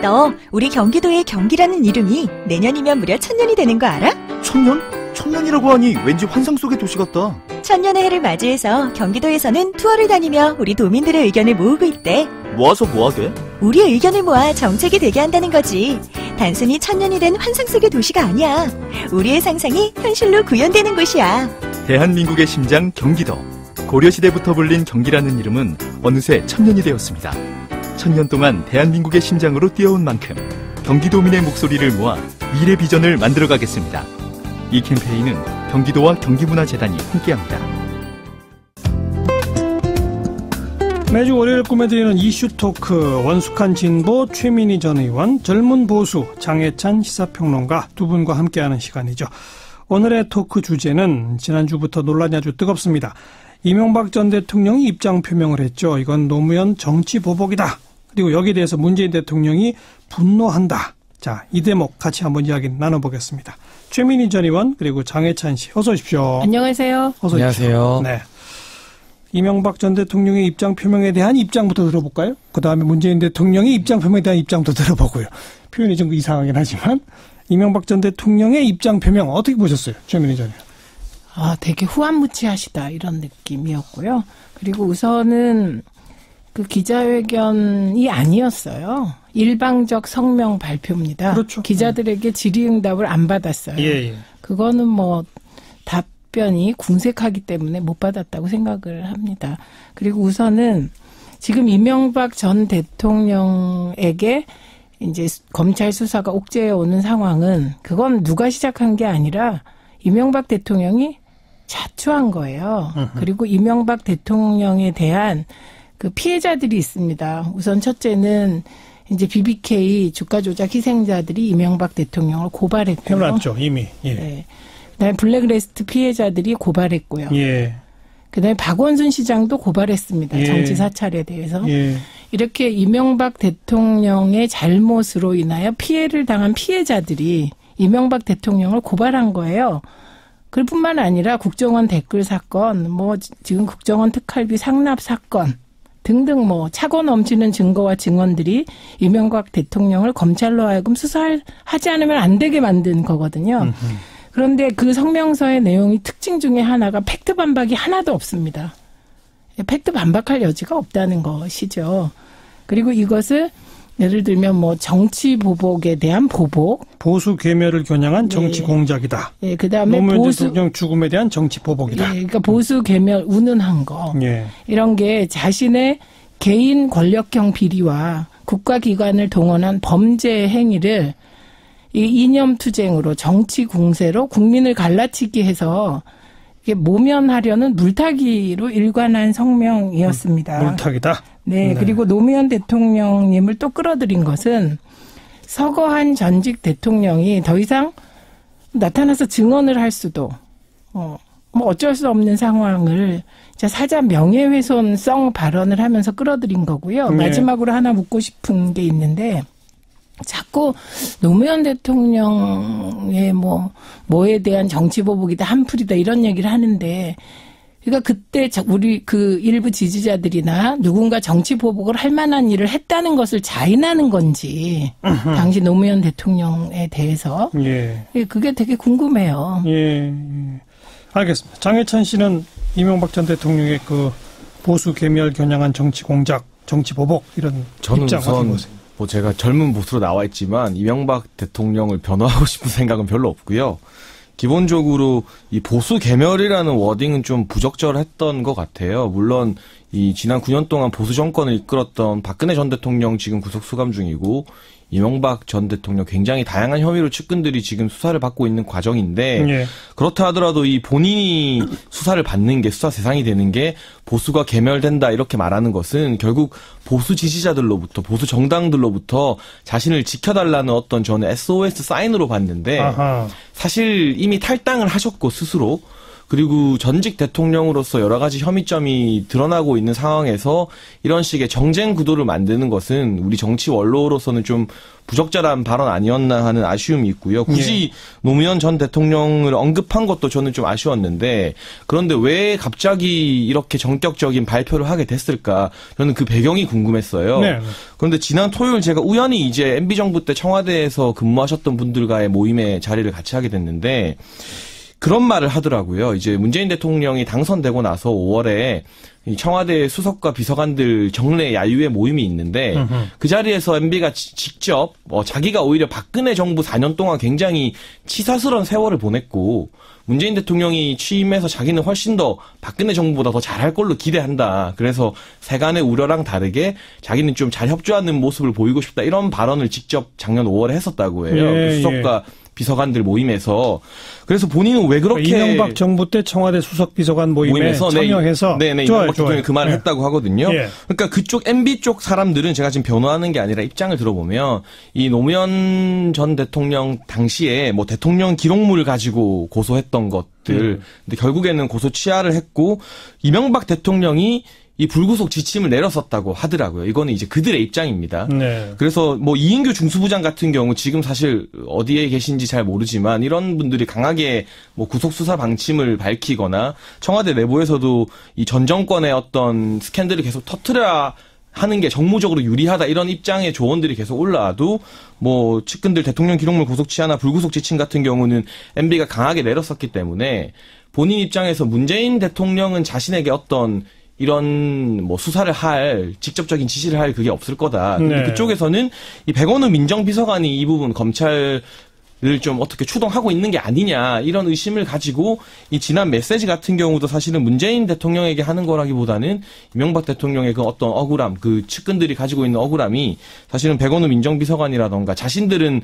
너 우리 경기도의 경기라는 이름이 내년이면 무려 1000년이 되는 거 알아? 1000년? 1000년이라고 하니 왠지 환상 속의 도시 같다. 1000년의 해를 맞이해서 경기도에서는 투어를 다니며 우리 도민들의 의견을 모으고 있대. 모아서 뭐하게? 우리의 의견을 모아 정책이 되게 한다는 거지. 단순히 1000년이 된 환상 속의 도시가 아니야. 우리의 상상이 현실로 구현되는 곳이야. 대한민국의 심장 경기도. 고려시대부터 불린 경기라는 이름은 어느새 1000년이 되었습니다. 1000년 동안 대한민국의 심장으로 뛰어온 만큼 경기도민의 목소리를 모아 미래 비전을 만들어가겠습니다. 이 캠페인은 경기도와 경기문화재단이 함께합니다. 매주 월요일 꾸며드리는 이슈 토크, 원숙한 진보, 최민희 전 의원, 젊은 보수, 장해찬 시사평론가 두 분과 함께하는 시간이죠. 오늘의 토크 주제는 지난주부터 논란이 아주 뜨겁습니다. 이명박 전 대통령이 입장 표명을 했죠. 이건 노무현 정치 보복이다. 그리고 여기에 대해서 문재인 대통령이 분노한다. 자, 이 대목 같이 한번 이야기 나눠보겠습니다. 최민희 전 의원 그리고 장해찬 씨 어서 오십시오. 안녕하세요. 어서 안녕하세요. 오십시오. 네. 이명박 전 대통령의 입장 표명에 대한 입장부터 들어볼까요? 그다음에 문재인 대통령의 입장 표명에 대한 입장도 들어보고요. 표현이 좀 이상하긴 하지만 이명박 전 대통령의 입장 표명 어떻게 보셨어요? 최민희 전 의원. 되게 후안무치하시다 이런 느낌이었고요. 그리고 우선은 그 기자회견이 아니었어요. 일방적 성명 발표입니다. 그렇죠. 기자들에게 질의응답을 안 받았어요. 예. 그거는 뭐 답변이 궁색하기 때문에 못 받았다고 생각을 합니다. 그리고 우선은 지금 이명박 전 대통령에게 이제 검찰 수사가 옥죄해 오는 상황은 그건 누가 시작한 게 아니라 이명박 대통령이 자초한 거예요. 그리고 이명박 대통령에 대한 그 피해자들이 있습니다. 우선 첫째는 이제 BBK 주가 조작 희생자들이 이명박 대통령을 고발했고요. 해놨죠, 이미. 예. 네. 그다음에 블랙리스트 피해자들이 고발했고요. 예. 그다음에 박원순 시장도 고발했습니다. 예. 정치 사찰에 대해서. 예. 이렇게 이명박 대통령의 잘못으로 인하여 피해를 당한 피해자들이 이명박 대통령을 고발한 거예요. 그뿐만 아니라 국정원 댓글 사건, 뭐 지금 국정원 특활비 상납 사건 등등 뭐 차고 넘치는 증거와 증언들이 이명박 대통령을 검찰로 하여금 수사하지 않으면 안 되게 만든 거거든요. 그런데 그 성명서의 내용이 특징 중에 하나가 팩트 반박이 하나도 없습니다. 팩트 반박할 여지가 없다는 것이죠. 그리고 이것을 예를 들면 뭐 정치 보복에 대한 보복, 보수 괴멸을 겨냥한 정치 공작이다. 예, 그다음에 노무현 보수 대통령 죽음에 대한 정치 보복이다. 예, 그러니까 보수 괴멸 운운한 거. 예. 이런 게 자신의 개인 권력형 비리와 국가기관을 동원한 범죄 행위를 이 이념투쟁으로 정치 공세로 국민을 갈라치기 해서 이게 모면하려는 물타기로 일관한 성명이었습니다. 물타기다. 네, 그리고 노무현 대통령님을 또 끌어들인 것은 서거한 전직 대통령이 더 이상 나타나서 증언을 할 수도 뭐 어쩔 수 없는 상황을 사자 명예훼손성 발언을 하면서 끌어들인 거고요. 네. 마지막으로 하나 묻고 싶은 게 있는데 자꾸 노무현 대통령의 뭐에 대한 정치 보복이다, 한풀이다 이런 얘기를 하는데 그러니까 그때 우리 그 일부 지지자들이나 누군가 정치 보복을 할 만한 일을 했다는 것을 자인하는 건지 당시 노무현 대통령에 대해서 예. 그게 되게 궁금해요. 예. 알겠습니다. 장해찬 씨는 이명박 전 대통령의 그 보수 괴멸 겨냥한 정치 공작, 정치 보복 이런 저는 입장 어떻게 우선 보세요? 뭐 제가 젊은 보수로 나와 있지만 이명박 대통령을 변호하고 싶은 생각은 별로 없고요. 기본적으로 이 보수 괴멸이라는 워딩은 좀 부적절했던 것 같아요. 물론 이 지난 9년 동안 보수 정권을 이끌었던 박근혜 전 대통령 지금 구속 수감 중이고 이명박 전 대통령 굉장히 다양한 혐의로 측근들이 지금 수사를 받고 있는 과정인데 예. 그렇다 하더라도 이 본인이 수사를 받는 게 수사 대상이 되는 게 보수가 괴멸된다 이렇게 말하는 것은 결국 보수 지지자들로부터 보수 정당들로부터 자신을 지켜달라는 어떤 저는 SOS 사인으로 봤는데 아하. 사실 이미 탈당을 하셨고 스스로 그리고 전직 대통령으로서 여러 가지 혐의점이 드러나고 있는 상황에서 이런 식의 정쟁 구도를 만드는 것은 우리 정치 원로로서는 좀 부적절한 발언 아니었나 하는 아쉬움이 있고요. 굳이 노무현 전 대통령을 언급한 것도 저는 좀 아쉬웠는데 그런데 왜 갑자기 이렇게 전격적인 발표를 하게 됐을까? 저는 그 배경이 궁금했어요. 네. 그런데 지난 토요일 제가 우연히 이제 MB정부 때 청와대에서 근무하셨던 분들과의 모임에 자리를 같이 하게 됐는데 그런 말을 하더라고요. 이제 문재인 대통령이 당선되고 나서 5월에 청와대 수석과 비서관들 정례 야유회 모임이 있는데 그 자리에서 MB가 직접 자기가 오히려 박근혜 정부 4년 동안 굉장히 치사스러운 세월을 보냈고 문재인 대통령이 취임해서 자기는 훨씬 더 박근혜 정부보다 더 잘할 걸로 기대한다. 그래서 세간의 우려랑 다르게 자기는 좀 잘 협조하는 모습을 보이고 싶다. 이런 발언을 직접 작년 5월에 했었다고 해요. 그 수석과 비서관들 모임에서. 그래서 본인은 왜 그렇게 이명박 정부 때 청와대 수석 비서관 모임에 참여해서 이명박 대통령이 그 말을 했다고 하거든요. 그러니까 그쪽 MB 쪽 사람들은 제가 지금 변호하는 게 아니라 입장을 들어보면 이 노무현 전 대통령 당시에 뭐 대통령 기록물을 가지고 고소했던 것들 근데 결국에는 고소 취하를 했고 이명박 대통령이 이 불구속 지침을 내렸었다고 하더라고요. 이거는 이제 그들의 입장입니다. 네. 그래서 뭐 이인규 중수부장 같은 경우 지금 사실 어디에 계신지 잘 모르지만 이런 분들이 강하게 뭐 구속 수사 방침을 밝히거나 청와대 내부에서도 이 전 정권의 어떤 스캔들을 계속 터트려야 하는 게 정무적으로 유리하다 이런 입장의 조언들이 계속 올라와도 뭐 측근들 대통령 기록물 구속 취하나 불구속 지침 같은 경우는 MB가 강하게 내렸었기 때문에 본인 입장에서 문재인 대통령은 자신에게 어떤 이런 뭐 수사를 할 직접적인 지시를 할 그게 없을 거다. 근데 그쪽에서는 이 백원우 민정비서관이 이 부분 검찰을 좀 어떻게 추동하고 있는 게 아니냐 이런 의심을 가지고 이 지난 메시지 같은 경우도 사실은 문재인 대통령에게 하는 거라기보다는 이명박 대통령의 그 어떤 억울함, 그 측근들이 가지고 있는 억울함이 사실은 백원우 민정비서관이라던가 자신들은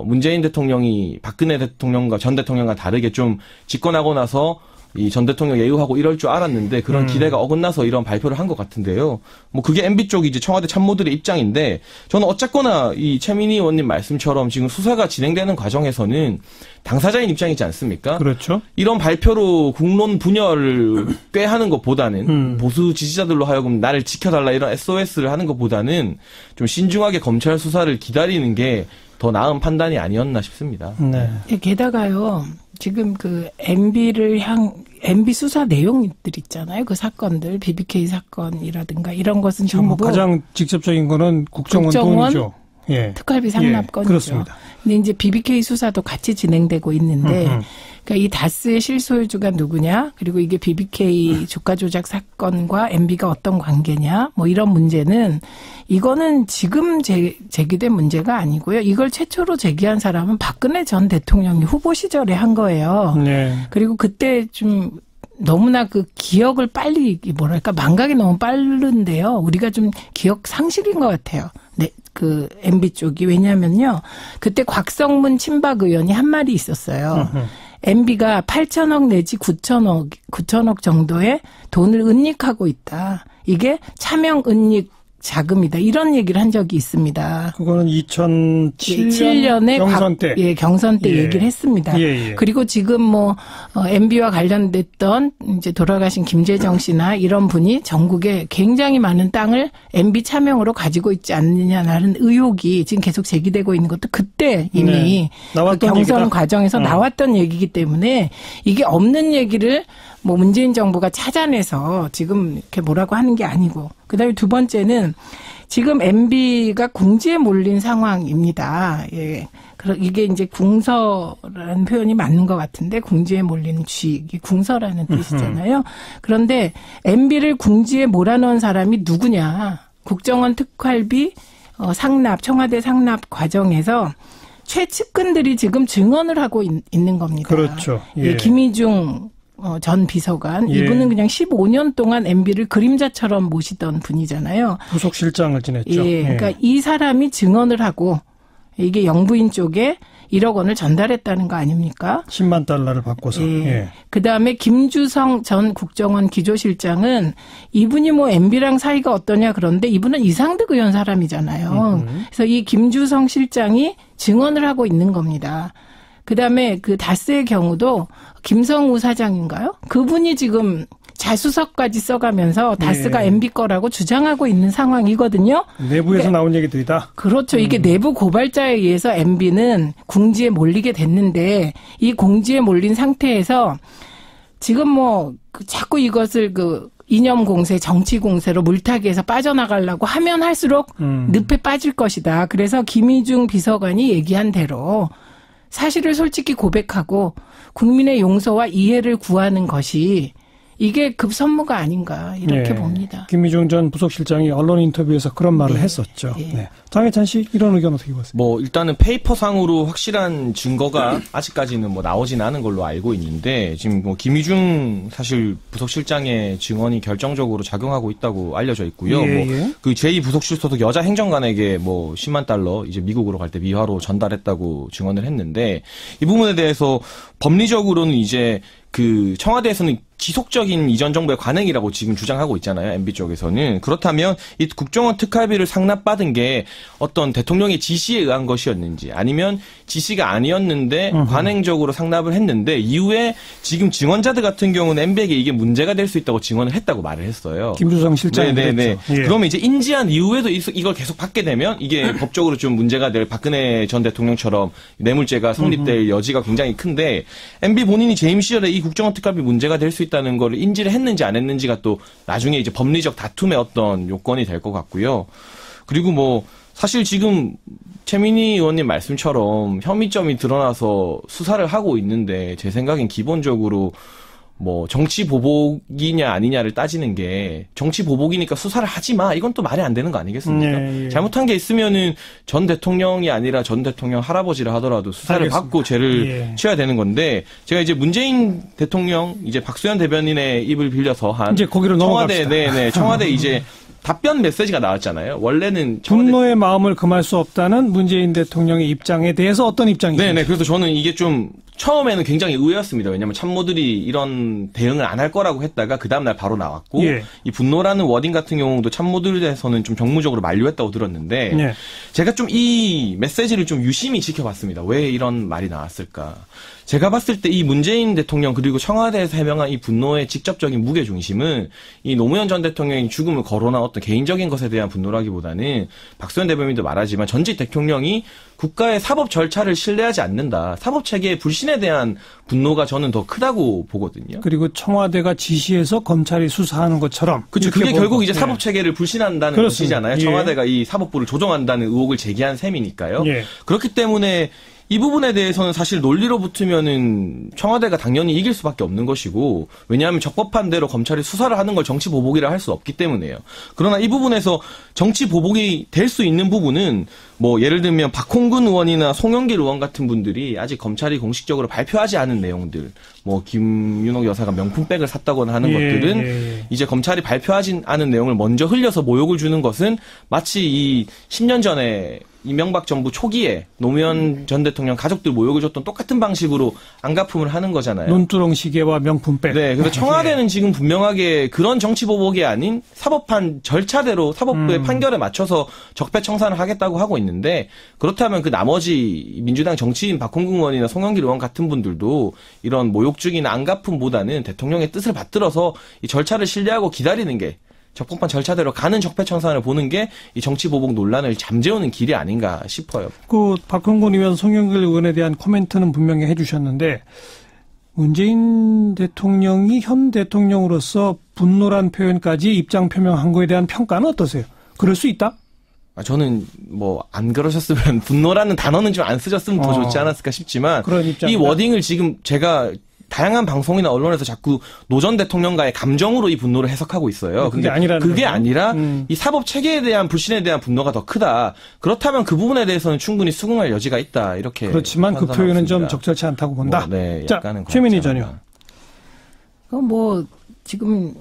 문재인 대통령이 박근혜 대통령과 전 대통령과 다르게 좀 집권하고 나서 이 전 대통령 예우하고 이럴 줄 알았는데 그런 기대가 어긋나서 이런 발표를 한 것 같은데요. 뭐 그게 MB 쪽이 이제 청와대 참모들의 입장인데 저는 어쨌거나 이 최민희 의원님 말씀처럼 지금 수사가 진행되는 과정에서는 당사자인 입장이지 않습니까? 그렇죠. 이런 발표로 국론 분열을 꾀하는 것보다는 보수 지지자들로 하여금 나를 지켜달라 이런 SOS를 하는 것보다는 좀 신중하게 검찰 수사를 기다리는 게 더 나은 판단이 아니었나 싶습니다. 네. 게다가요. 지금 그 MB 수사 내용들 있잖아요. 그 사건들, BBK 사건이라든가 이런 것은 전부 뭐 가장 직접적인 거는 국정원 돈이죠. 예. 특활비 상납 건이죠. 그렇습니다. 근데 이제 BBK 수사도 같이 진행되고 있는데 그러니까 이 다스의 실소유주가 누구냐? 그리고 이게 BBK 주가 조작 사건과 MB가 어떤 관계냐? 뭐 이런 문제는 이거는 지금 제기된 문제가 아니고요. 이걸 최초로 제기한 사람은 박근혜 전 대통령이 후보 시절에 한 거예요. 네. 그리고 그때 좀 너무나 그 기억을 빨리 뭐랄까 망각이 너무 빠른데요. 우리가 좀 기억 상실인 것 같아요. 네, 그 MB 쪽이 왜냐하면요. 그때 곽성문 친박 의원이 한 말이 있었어요. MB가 8천억 내지 9천억 정도의 돈을 은닉하고 있다. 이게 차명 은닉 자금이다. 이런 얘기를 한 적이 있습니다. 그거는 2007년에 경선 때. 경선 때 얘기를 했습니다. 그리고 지금 뭐 MB와 관련됐던 이제 돌아가신 김재정 씨나 이런 분이 전국에 굉장히 많은 땅을 MB 차명으로 가지고 있지 않느냐라는 의혹이 지금 계속 제기되고 있는 것도 그때 이미 그 경선 얘기다. 과정에서 나왔던 얘기이기 때문에 이게 없는 얘기를 뭐 문재인 정부가 찾아내서 지금 이렇게 뭐라고 하는 게 아니고 그다음에 두 번째는 지금 MB가 궁지에 몰린 상황입니다. 예. 이게 이제 궁서라는 표현이 맞는 것 같은데 궁지에 몰리는 쥐 이게 궁서라는 뜻이잖아요. 그런데 MB를 궁지에 몰아넣은 사람이 누구냐? 국정원 특활비 상납 청와대 상납 과정에서 최측근들이 지금 증언을 하고 있는 겁니다. 그렇죠. 예. 김희중 전 비서관 이분은 그냥 15년 동안 MB를 그림자처럼 모시던 분이잖아요. 부속실장을 지냈죠. 그러니까 이 사람이 증언을 하고 이게 영부인 쪽에 1억 원을 전달했다는 거 아닙니까? 10만 달러를 받고서. 그다음에 김주성 전 국정원 기조실장은 이분이 뭐 MB랑 사이가 어떠냐 그런데 이분은 이상득 의원 사람이잖아요. 그래서 이 김주성 실장이 증언을 하고 있는 겁니다. 그다음에 그 다스의 경우도 김성우 사장인가요? 그분이 지금 자수서까지 써가면서 다스가 MB 거라고 주장하고 있는 상황이거든요. 내부에서 나온 얘기들이다. 그렇죠. 이게 내부 고발자에 의해서 MB는 궁지에 몰리게 됐는데 이 궁지에 몰린 상태에서 지금 뭐 자꾸 이것을 그 이념 공세, 정치 공세로 물타기에서 빠져나가려고 하면 할수록 늪에 빠질 것이다. 그래서 김희중 비서관이 얘기한 대로 사실을 솔직히 고백하고 국민의 용서와 이해를 구하는 것이 이게 급선무가 아닌가 이렇게 봅니다. 김희중 전 부속실장이 언론 인터뷰에서 그런 말을 했었죠. 네. 장해찬 씨 이런 의견 어떻게 보세요? 뭐 일단은 페이퍼상으로 확실한 증거가 아직까지는 뭐 나오지는 않은 걸로 알고 있는데 지금 뭐 김희중 사실 부속실장의 증언이 결정적으로 작용하고 있다고 알려져 있고요. 그 제2부속실 소속 여자 행정관에게 뭐 10만 달러 이제 미국으로 갈 때 미화로 전달했다고 증언을 했는데 이 부분에 대해서 법리적으로는 이제 그 청와대에서는 지속적인 이전 정부의 관행이라고 지금 주장하고 있잖아요. MB 쪽에서는. 그렇다면 이 국정원 특활비를 상납받은 게 어떤 대통령의 지시에 의한 것이었는지 아니면 지시가 아니었는데 관행적으로 상납을 했는데 이후에 지금 증언자들 같은 경우는 MB에게 이게 문제가 될 수 있다고 증언을 했다고 말을 했어요. 김주성 실장이 그랬죠. 그러면 이제 인지한 이후에도 이걸 계속 받게 되면 이게 법적으로 좀 문제가 될 박근혜 전 대통령처럼 뇌물죄가 성립될 여지가 굉장히 큰데 MB 본인이 재임 시절에 이 국정원 특활비 문제가 될 수 있다는 거를 인지를 했는지 안 했는지가 또 나중에 이제 법리적 다툼의 어떤 요건이 될 것 같고요. 그리고 뭐 사실 지금 최민희 의원님 말씀처럼 혐의점이 드러나서 수사를 하고 있는데 제 생각엔 기본적으로 뭐 정치 보복이냐 아니냐를 따지는 게 정치 보복이니까 수사를 하지 마. 이건 또 말이 안 되는 거 아니겠습니까? 잘못한 게 있으면은 전 대통령이 아니라 전 대통령 할아버지를 하더라도 수사를 받고 죄를 취해야 되는 건데 제가 이제 문재인 대통령 이제 박수현 대변인의 입을 빌려서 한 이제 거기로 넘어갑시다. 청와대 이제 답변 메시지가 나왔잖아요. 원래는 분노의 마음을 금할 수 없다는 문재인 대통령의 입장에 대해서 어떤 입장이신지. 네네. 그래서 저는 이게 좀 처음에는 굉장히 의외였습니다. 왜냐하면 참모들이 이런 대응을 안 할 거라고 했다가 그 다음날 바로 나왔고 이 분노라는 워딩 같은 경우도 참모들에서는 좀 정무적으로 만류했다고 들었는데 제가 좀 이 메시지를 좀 유심히 지켜봤습니다. 왜 이런 말이 나왔을까. 제가 봤을 때 이 문재인 대통령 그리고 청와대에서 해명한 이 분노의 직접적인 무게중심은 이 노무현 전 대통령이 죽음을 거론한 어떤 개인적인 것에 대한 분노라기보다는 박수현 대변인도 말하지만 전직 대통령이 국가의 사법 절차를 신뢰하지 않는다. 사법체계의 불신에 대한 분노가 저는 더 크다고 보거든요. 그리고 청와대가 지시해서 검찰이 수사하는 것처럼. 그렇죠. 그게 결국 이제 사법체계를 불신한다는 것이잖아요. 청와대가 이 사법부를 조종한다는 의혹을 제기한 셈이니까요. 그렇기 때문에 이 부분에 대해서는 사실 논리로 붙으면은 청와대가 당연히 이길 수밖에 없는 것이고 왜냐하면 적법한 대로 검찰이 수사를 하는 걸 정치 보복이라 할 수 없기 때문에요. 그러나 이 부분에서 정치 보복이 될 수 있는 부분은 뭐 예를 들면 박홍근 의원이나 송영길 의원 같은 분들이 아직 검찰이 공식적으로 발표하지 않은 내용들 뭐 김윤옥 여사가 명품백을 샀다거나 하는 것들은 이제 검찰이 발표하지 않은 내용을 먼저 흘려서 모욕을 주는 것은 마치 이 10년 전에 이명박 정부 초기에 노무현 전 대통령 가족들 모욕을 줬던 똑같은 방식으로 안가품을 하는 거잖아요. 논두렁 시계와 명품백. 네, 그래서 청와대는 지금 분명하게 그런 정치 보복이 아닌 사법판 절차대로 사법부의 판결에 맞춰서 적폐청산을 하겠다고 하고 있는데 그렇다면 그 나머지 민주당 정치인 박홍근 의원이나 송영길 의원 같은 분들도 이런 모욕주기나 안가품보다는 대통령의 뜻을 받들어서 이 절차를 신뢰하고 기다리는 게 적법한 절차대로 가는 적폐청산을 보는 게 이 정치보복 논란을 잠재우는 길이 아닌가 싶어요. 그 박홍근 의원, 송영길 의원에 대한 코멘트는 분명히 해주셨는데 문재인 대통령이 현 대통령으로서 분노란 표현까지 입장 표명한 거에 대한 평가는 어떠세요? 그럴 수 있다? 저는 뭐 안 그러셨으면 분노라는 단어는 좀 안 쓰셨으면 더 좋지 않았을까 싶지만 이 워딩을 지금 제가 다양한 방송이나 언론에서 자꾸 노 전 대통령과의 감정으로 이 분노를 해석하고 있어요. 그게 아니라 이 사법 체계에 대한 불신에 대한 분노가 더 크다. 그렇다면 그 부분에 대해서는 충분히 수긍할 여지가 있다. 이렇게 그렇지만 그 표현은 좀 적절치 않다고 본다. 자, 최민희 전 의원. 뭐 지금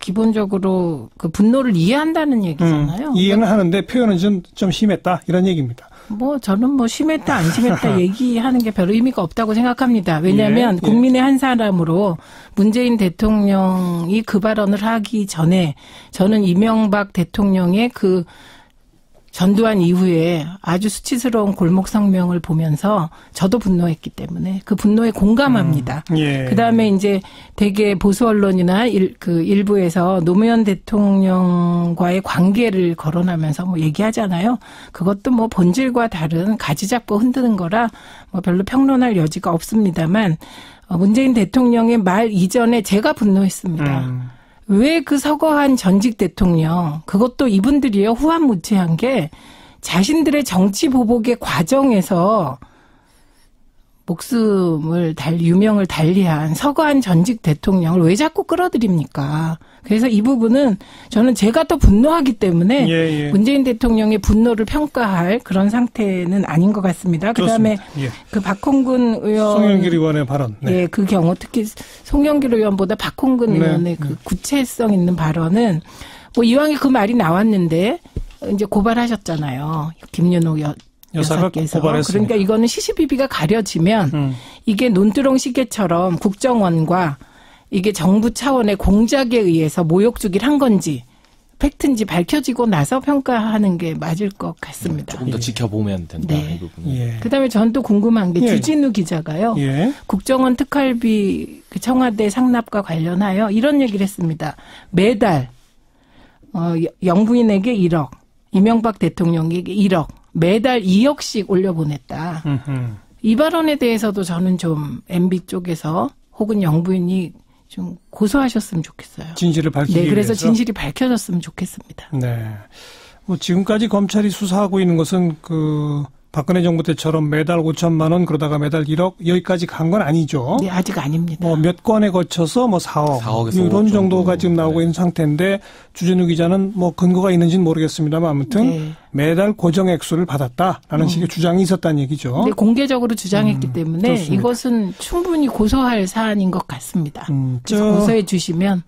기본적으로 그 분노를 이해한다는 얘기잖아요. 이해는 하는데 표현은 좀 심했다 이런 얘기입니다. 뭐 저는 뭐 심했다 안 심했다 얘기하는 게 별 의미가 없다고 생각합니다. 왜냐하면 국민의 한 사람으로 문재인 대통령이 그 발언을 하기 전에 저는 이명박 대통령의 그 전두환 이후에 아주 수치스러운 골목 성명을 보면서 저도 분노했기 때문에 그 분노에 공감합니다. 예. 그다음에 이제 되게 보수 언론이나 일부에서 노무현 대통령과의 관계를 거론하면서 뭐 얘기하잖아요. 그것도 뭐 본질과 다른 가지 잡고 흔드는 거라 뭐 별로 평론할 여지가 없습니다만 문재인 대통령의 말 이전에 제가 분노했습니다. 왜 그 서거한 전직 대통령, 그것도 이분들이요, 후한무치한 게 자신들의 정치 보복의 과정에서 유명을 달리한 서거한 전직 대통령을 왜 자꾸 끌어들입니까? 그래서 이 부분은 저는 제가 더 분노하기 때문에 예. 문재인 대통령의 분노를 평가할 그런 상태는 아닌 것 같습니다. 그다음에 예. 그 박홍근 의원, 송영길 의원의 발언. 네. 예, 그 경우 특히 송영길 의원보다 박홍근 네. 의원의 그 구체성 있는 발언은 뭐 이왕에 그 말이 나왔는데 이제 고발하셨잖아요. 김윤호 여사께서. 고발했습니다. 그러니까 이거는 시시비비가 가려지면 이게 논두렁 시계처럼 국정원과 이게 정부 차원의 공작에 의해서 모욕주기를 한 건지 팩트인지 밝혀지고 나서 평가하는 게 맞을 것 같습니다. 조금 더 지켜보면 된다. 네. 이 부분. 예. 그다음에 전 또 궁금한 게 예. 주진우 기자가요. 예. 국정원 특활비 청와대 상납과 관련하여 이런 얘기를 했습니다. 매달 영부인에게 1억, 이명박 대통령에게 1억, 매달 2억씩 올려보냈다. 이 발언에 대해서도 저는 좀 MB 쪽에서 혹은 영부인이 좀 고소하셨으면 좋겠어요. 진실을 밝히기 네, 그래서 위해서. 진실이 밝혀졌으면 좋겠습니다. 네. 뭐 지금까지 검찰이 수사하고 있는 것은 그 박근혜 정부 때처럼 매달 5천만 원 그러다가 매달 1억 여기까지 간 건 아니죠. 네, 아직 아닙니다. 뭐 몇 건에 거쳐서 뭐 4억에서 이런 5억 정도가 지금 나오고 네. 있는 상태인데 주진우 기자는 뭐 근거가 있는지는 모르겠습니다만 아무튼 네. 매달 고정 액수를 받았다라는 식의 주장이 있었다는 얘기죠. 네, 공개적으로 주장했기 때문에 좋습니다. 이것은 충분히 고소할 사안인 것 같습니다. 그래서 저 고소해 주시면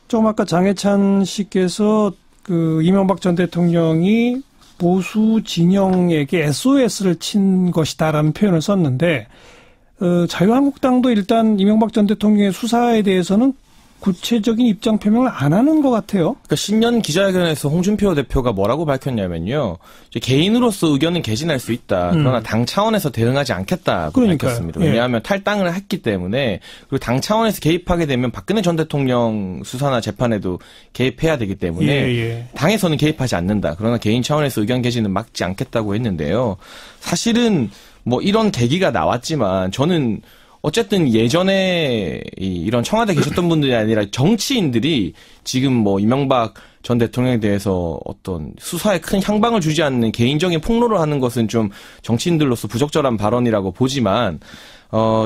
조금 아까 장해찬 씨께서 그 이명박 전 대통령이 보수 진영에게 SOS를 친 것이다라는 표현을 썼는데 자유한국당도 일단 이명박 전 대통령의 수사에 대해서는 구체적인 입장 표명을 안 하는 것 같아요. 그러니까 신년 기자회견에서 홍준표 대표가 뭐라고 밝혔냐면요. 이제 개인으로서 의견은 개진할 수 있다. 그러나 당 차원에서 대응하지 않겠다고 그러니까요. 밝혔습니다. 예. 왜냐하면 탈당을 했기 때문에 그리고 당 차원에서 개입하게 되면 박근혜 전 대통령 수사나 재판에도 개입해야 되기 때문에 예. 당에서는 개입하지 않는다. 그러나 개인 차원에서 의견 개진은 막지 않겠다고 했는데요. 사실은 뭐 이런 계기가 나왔지만 저는 어쨌든 예전에 이런 청와대 계셨던 분들이 아니라 정치인들이 지금 뭐 이명박 전 대통령에 대해서 어떤 수사에 큰 향방을 주지 않는 개인적인 폭로를 하는 것은 좀 정치인들로서 부적절한 발언이라고 보지만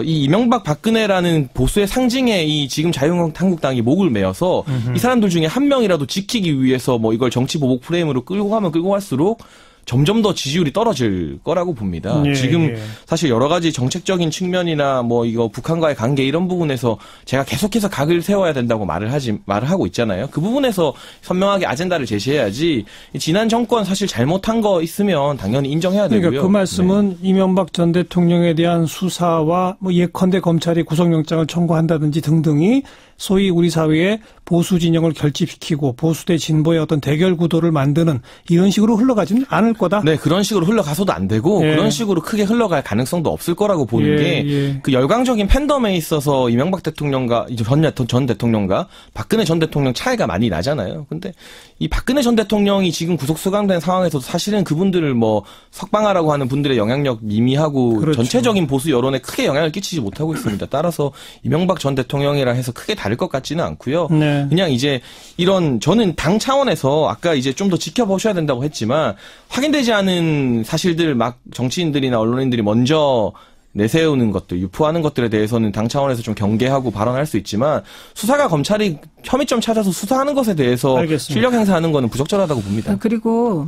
이 이명박 박근혜라는 보수의 상징에 이 지금 자유한국당이 목을 메어서 이 사람들 중에 한 명이라도 지키기 위해서 뭐 이걸 정치 보복 프레임으로 끌고 가면 끌고 갈수록 점점 더 지지율이 떨어질 거라고 봅니다. 예, 지금 예. 사실 여러 가지 정책적인 측면이나 뭐 이거 북한과의 관계 이런 부분에서 제가 계속해서 각을 세워야 된다고 말을 하고 있잖아요. 그 부분에서 선명하게 아젠다를 제시해야지 지난 정권 사실 잘못한 거 있으면 당연히 인정해야 되고요. 그러니까 그 말씀은 이명박 전 대통령에 대한 수사와 뭐 예컨대 검찰이 구속영장을 청구한다든지 등등이 소위 우리 사회의 보수 진영을 결집시키고 보수 대 진보의 어떤 대결 구도를 만드는 이런 식으로 흘러가지는 않을 거다. 네, 그런 식으로 흘러가서도 안 되고 예. 그런 식으로 크게 흘러갈 가능성도 없을 거라고 보는 게 그 열광적인 팬덤에 있어서 이명박 대통령과 이제 전 대통령과 박근혜 전 대통령 차이가 많이 나잖아요. 근데 이 박근혜 전 대통령이 지금 구속 수감된 상황에서도 사실은 그분들을 뭐 석방하라고 하는 분들의 영향력 미미하고 그렇죠. 전체적인 보수 여론에 크게 영향을 끼치지 못하고 있습니다. 따라서 이명박 전 대통령이라 해서 크게 다를 것 같지는 않고요. 네. 그냥 이제 이런 저는 당 차원에서 아까 이제 좀 더 지켜보셔야 된다고 했지만 확인되지 않은 사실들 막 정치인들이나 언론인들이 먼저 내세우는 것들, 유포하는 것들에 대해서는 당 차원에서 좀 경계하고 발언할 수 있지만 수사가 검찰이 혐의점 찾아서 수사하는 것에 대해서 알겠습니다. 실력 행사하는 거는 부적절하다고 봅니다. 그리고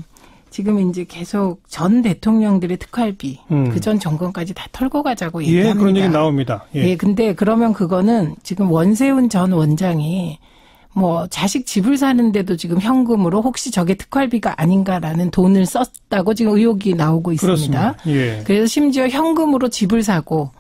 지금 이제 계속 전 대통령들의 특활비 그 전 정권까지 다 털고 가자고 예, 얘기합니다. 그런 얘기 나옵니다. 예, 근데 그러면 그거는 지금 원세훈 전 원장이 뭐 자식 집을 사는데도 지금 현금으로 혹시 저게 특활비가 아닌가라는 돈을 썼다고 지금 의혹이 나오고 있습니다. 그렇습니다. 예. 그래서 심지어 현금으로 집을 사고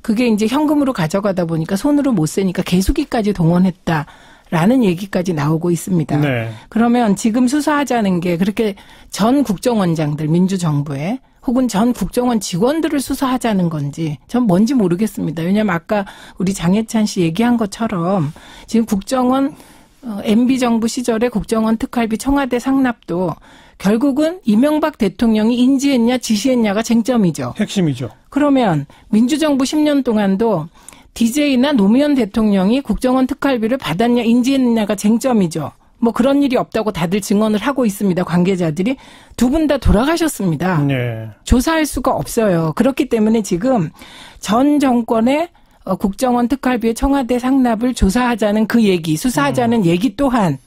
그게 이제 현금으로 가져가다 보니까 손으로 못 세니까 개수기까지 동원했다라는 라는 얘기까지 나오고 있습니다. 네. 그러면 지금 수사하자는 게 그렇게 전 국정원장들 민주정부에 혹은 전 국정원 직원들을 수사하자는 건지 전 뭔지 모르겠습니다. 왜냐하면 아까 우리 장해찬 씨 얘기한 것처럼 지금 국정원 MB정부 시절에 국정원 특활비 청와대 상납도 결국은 이명박 대통령이 인지했냐 지시했냐가 쟁점이죠. 핵심이죠. 그러면 민주정부 10년 동안도 DJ나 노무현 대통령이 국정원 특활비를 받았냐 인지했냐가 쟁점이죠. 뭐 그런 일이 없다고 다들 증언을 하고 있습니다. 관계자들이. 두 분 다 돌아가셨습니다. 네. 조사할 수가 없어요. 그렇기 때문에 지금 전 정권의 국정원 특활비의 청와대 상납을 조사하자는 그 얘기, 수사하자는 얘기 또한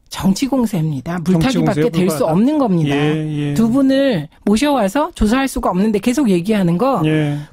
정치 공세입니다. 물타기밖에 될 수 없는 겁니다. 예. 두 분을 모셔와서 조사할 수가 없는데 계속 얘기하는 거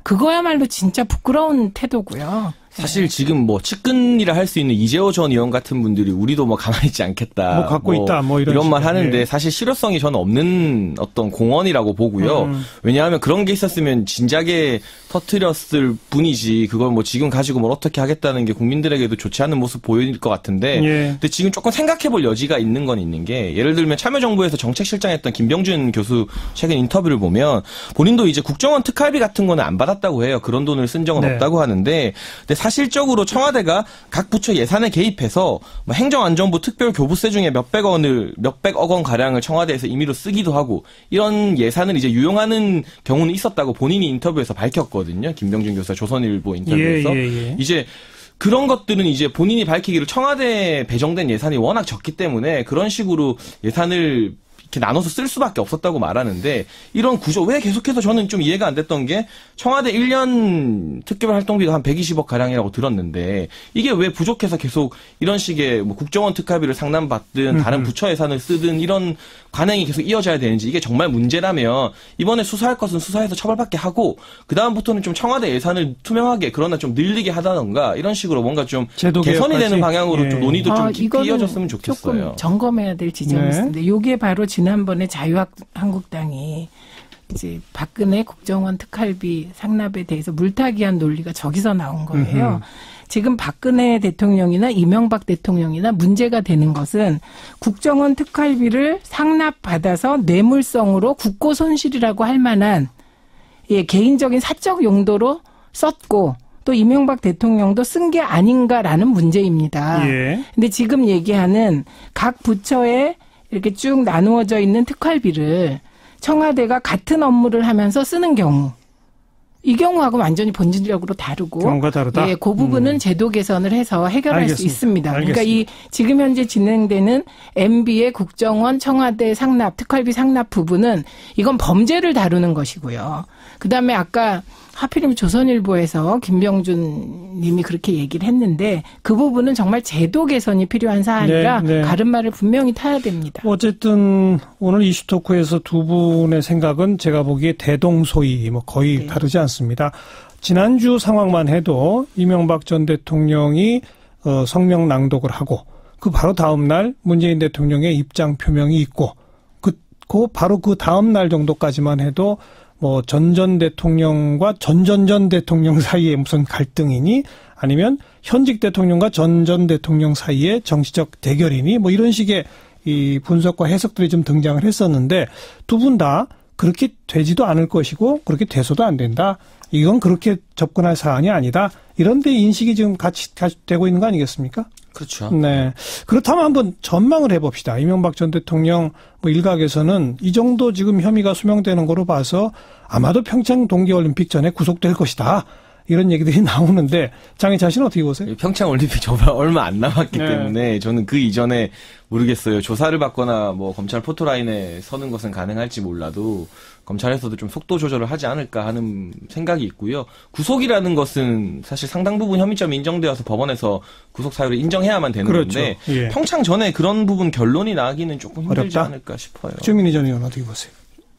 그거야말로 진짜 부끄러운 태도고요. 사실 지금 뭐 측근이라 할 수 있는 이재호 전 의원 같은 분들이 우리도 뭐 가만히 있지 않겠다. 뭐 갖고 있다. 뭐 이런 말 하는데 사실 실효성이 저는 없는 어떤 공언이라고 보고요. 왜냐하면 그런 게 있었으면 진작에 터뜨렸을 뿐이지 그걸 뭐 지금 가지고 뭘 어떻게 하겠다는 게 국민들에게도 좋지 않은 모습 보일 것 같은데 근데 지금 조금 생각해 볼 여지가 있는 건 있는 게 예를 들면 참여정부에서 정책실장했던 김병준 교수 최근 인터뷰를 보면 본인도 이제 국정원 특활비 같은 거는 안 받았다고 해요. 그런 돈을 쓴 적은 없다고 하는데 근데 사실적으로 청와대가 각 부처 예산에 개입해서 뭐 행정안전부 특별교부세 중에 몇백억 원 가량을 청와대에서 임의로 쓰기도 하고 이런 예산을 이제 유용하는 경우는 있었다고 본인이 인터뷰에서 밝혔거든요. 김병준 교수가 조선일보 인터뷰에서 이제 그런 것들은 이제 본인이 밝히기로 청와대에 배정된 예산이 워낙 적기 때문에 그런 식으로 예산을 이렇게 나눠서 쓸 수밖에 없었다고 말하는데 이런 구조 왜 계속해서 저는 좀 이해가 안 됐던 게 청와대 1년 특별 활동비가 한 120억 가량이라고 들었는데 이게 왜 부족해서 계속 이런 식의 뭐 국정원 특활비를 상납받든 다른 부처 예산을 쓰든 이런 관행이 계속 이어져야 되는지 이게 정말 문제라면 이번에 수사할 것은 수사해서 처벌받게 하고 그다음부터는 좀 청와대 예산을 투명하게 그러나 좀 늘리게 하다던가 이런 식으로 뭔가 좀 개선이 되는 방향으로 좀 논의도 좀 깊이 이어졌으면 좋겠어요. 조금 점검해야 될 지점이 있는데 이게 바로 지난번에 자유한국당이 이제 박근혜 국정원 특활비 상납에 대해서 물타기한 논리가 저기서 나온 거예요. 지금 박근혜 대통령이나 이명박 대통령이나 문제가 되는 것은 국정원 특활비를 상납받아서 뇌물성으로 국고 손실이라고 할 만한 개인적인 사적 용도로 썼고 또 이명박 대통령도 쓴 게 아닌가라는 문제입니다. 근데 지금 얘기하는 각 부처에 이렇게 쭉 나누어져 있는 특활비를 청와대가 같은 업무를 하면서 쓰는 경우 이 경우하고 완전히 본질적으로 다르고 경우가 다르다. 그 부분은 제도 개선을 해서 해결할 수 있습니다. 그러니까 이 지금 현재 진행되는 MB의 국정원 청와대 상납 특활비 상납 부분은 이건 범죄를 다루는 것이고요. 그다음에 아까 하필이면 조선일보에서 김병준 님이 그렇게 얘기를 했는데 그 부분은 정말 제도 개선이 필요한 사안이라 가름말을 분명히 타야 됩니다. 어쨌든 오늘 이슈 토크에서 두 분의 생각은 제가 보기에 대동소이 뭐 거의 다르지 않습니다. 지난주 상황만 해도 이명박 전 대통령이 성명 낭독을 하고 그 바로 다음 날 문재인 대통령의 입장 표명이 있고 바로 그 다음 날 정도까지만 해도 뭐 전 대통령과 전 대통령 사이에 무슨 갈등이니 아니면 현직 대통령과 전 대통령 사이에 정치적 대결이니 뭐 이런 식의 이 분석과 해석들이 좀 등장을 했었는데 두 분 다 그렇게 되지도 않을 것이고 그렇게 돼서도 안 된다. 이건 그렇게 접근할 사안이 아니다. 이런 데 인식이 지금 같이 되고 있는 거 아니겠습니까? 그렇죠. 네. 그렇다면 한번 전망을 해봅시다. 이명박 전 대통령 뭐 일각에서는 이 정도 지금 혐의가 소명되는 거로 봐서 아마도 평창 동계올림픽 전에 구속될 것이다. 이런 얘기들이 나오는데 장혜찬 씨는 어떻게 보세요? 평창올림픽 정말 얼마 안 남았기 때문에 저는 그 이전에 모르겠어요. 조사를 받거나 뭐 검찰 포토라인에 서는 것은 가능할지 몰라도 검찰에서도 좀 속도 조절을 하지 않을까 하는 생각이 있고요. 구속이라는 것은 사실 상당 부분 혐의점이 인정되어서 법원에서 구속 사유를 인정해야만 되는 건데 평창 전에 그런 부분 결론이 나기는 조금 힘들지 않을까 싶어요. 최민희 전 의원 어떻게 보세요?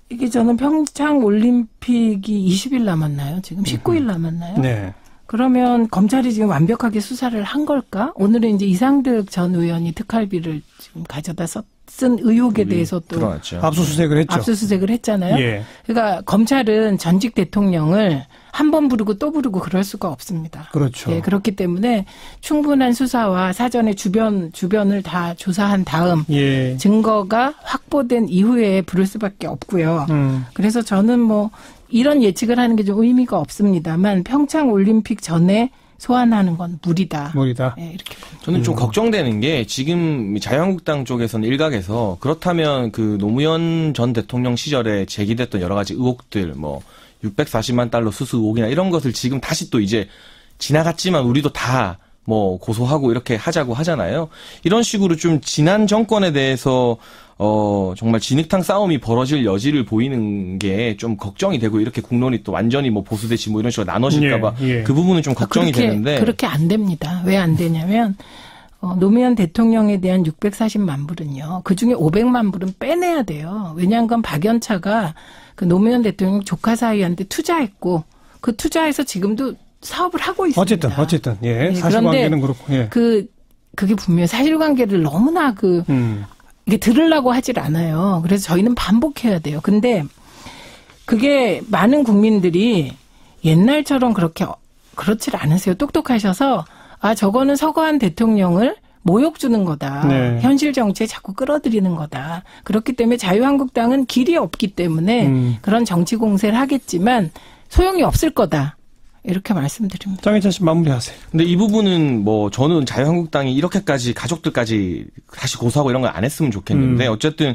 이게 저는 평창 올림픽이 20일 남았나요? 지금 19일 남았나요? 네. 그러면 검찰이 지금 완벽하게 수사를 한 걸까? 오늘은 이제 이상득 전 의원이 특활비를 지금 가져다 쓴 의혹에 대해서 또 드러났죠. 압수수색을 했죠. 압수수색을 했잖아요. 예. 그러니까 검찰은 전직 대통령을 한 번 부르고 또 부르고 그럴 수가 없습니다. 그렇죠. 예, 그렇기 때문에 충분한 수사와 사전에 주변을 다 조사한 다음 예. 증거가 확보된 이후에 부를 수밖에 없고요. 그래서 저는 뭐 이런 예측을 하는 게 좀 의미가 없습니다만 평창 올림픽 전에 소환하는 건 무리다. 무리다. 예, 이렇게 봅니다. 저는 좀 걱정되는 게 지금 자유한국당 쪽에서는 일각에서 그렇다면 그 노무현 전 대통령 시절에 제기됐던 여러 가지 의혹들 뭐 640만 달러 수수 의혹이나 이런 것을 지금 다시 또 이제 지나갔지만 우리도 다 뭐 고소하고 이렇게 하자고 하잖아요. 이런 식으로 좀 지난 정권에 대해서 정말 진흙탕 싸움이 벌어질 여지를 보이는 게 좀 걱정이 되고 이렇게 국론이 또 완전히 뭐 보수 대치 뭐 이런 식으로 나눠질까봐 예. 그 부분은 좀 걱정이 되는데 그렇게 안 됩니다. 왜 안 되냐면 노무현 대통령에 대한 640만 불은요. 그중에 500만 불은 빼내야 돼요. 왜냐하면 박연차가 그 노무현 대통령 조카 사위한테 투자했고 그 투자해서 지금도 사업을 하고 있습니다. 어쨌든 예. 네, 사실관계는 그렇고 예. 그게 분명히 사실관계를 너무나 이게 들으려고 하질 않아요. 그래서 저희는 반복해야 돼요. 근데 그게 많은 국민들이 옛날처럼 그렇질 않으세요. 똑똑하셔서 저거는 서거한 대통령을 모욕 주는 거다. 네. 현실 정치에 자꾸 끌어들이는 거다. 그렇기 때문에 자유한국당은 길이 없기 때문에 그런 정치 공세를 하겠지만 소용이 없을 거다. 이렇게 말씀드립니다. 장혜찬 씨 마무리하세요. 근데 이 부분은 뭐 저는 자유한국당이 이렇게까지 가족들까지 다시 고소하고 이런 걸 안 했으면 좋겠는데 어쨌든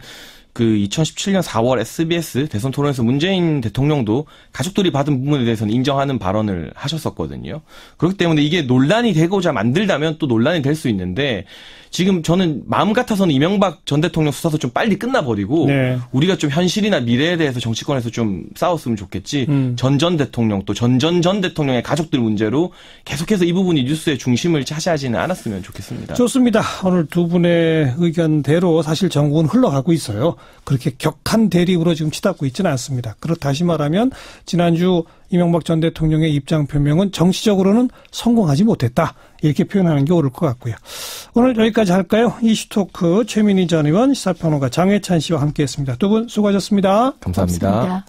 그 2017년 4월 SBS 대선 토론에서 문재인 대통령도 가족들이 받은 부분에 대해서는 인정하는 발언을 하셨었거든요. 그렇기 때문에 이게 논란이 되고자 만들다면 또 논란이 될 수 있는데 지금 저는 마음 같아서는 이명박 전 대통령 수사도 좀 빨리 끝나버리고 네. 우리가 좀 현실이나 미래에 대해서 정치권에서 좀 싸웠으면 좋겠지. 전 대통령 또 전 대통령의 가족들 문제로 계속해서 이 부분이 뉴스의 중심을 차지하지는 않았으면 좋겠습니다. 좋습니다. 오늘 두 분의 의견대로 사실 전국은 흘러가고 있어요. 그렇게 격한 대립으로 지금 치닫고 있지는 않습니다. 다시 말하면 지난주 이명박 전 대통령의 입장 표명은 정치적으로는 성공하지 못했다. 이렇게 표현하는 게 옳을 것 같고요. 오늘 여기까지 할까요? 이슈토크 최민희 전 의원, 시사평론가 장혜찬 씨와 함께했습니다. 두 분 수고하셨습니다. 감사합니다. 고맙습니다.